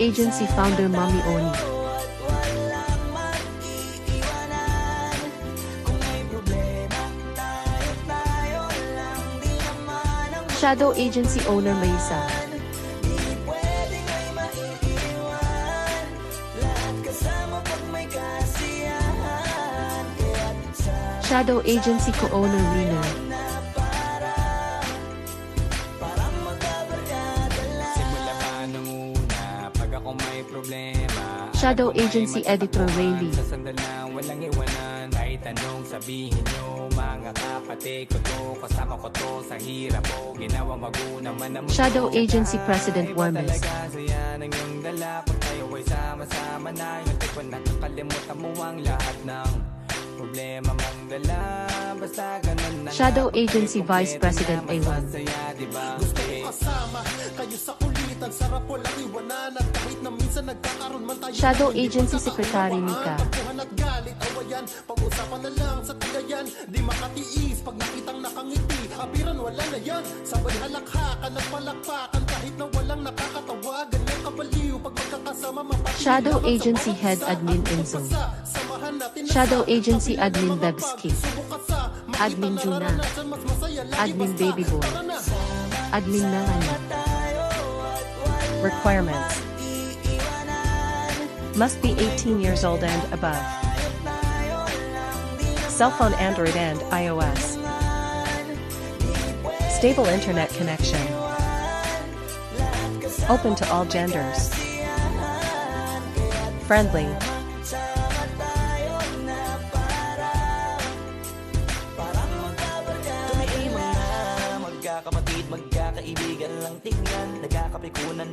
Agency founder Mommy Oni. Shadow Agency owner Maisa. Shadow Agency co-owner Rina. Shadow Agency editor Rayleigh. Tanong sabihin nyo, mga kapatid ko to, kasama ko to sa hirap ko, ginawa magunang manamot. Shadow Agency President Wormes. Saya ng iyong dala, pag tayo ay sama-sama na, yung tipo nakakalimutan mo ang lahat ng problema mong dala, basta ganun na. Shadow Agency Vice President Aywan. Gusto ko kasama kayo sa kulitan, sarap walang iwanan, at kahit na minsan nagkakaroon man tayo. Shadow Agency Secretary Mika. At galit, awayan, pag-usapan na lang sa tigayan, di makatiis pag nakitang nakangiti, abiran wala na yan, sabay halakhakan, nagpalakpakan, kahit na walang nakakatawa, ganyan kabaliw, pag magkakasama mapatid. Shadow Agency Head Admin Enzo. Shadow Agency Admin Bebski. Admin Juna. Admin Baby Boy. Admin Melanie. Requirements: must be 18 years old and above. Cell phone Android and iOS. Stable internet connection. Open to all genders. Friendly. Magkakapatid, magkakaibigan lang tingnan, nagkakapikunan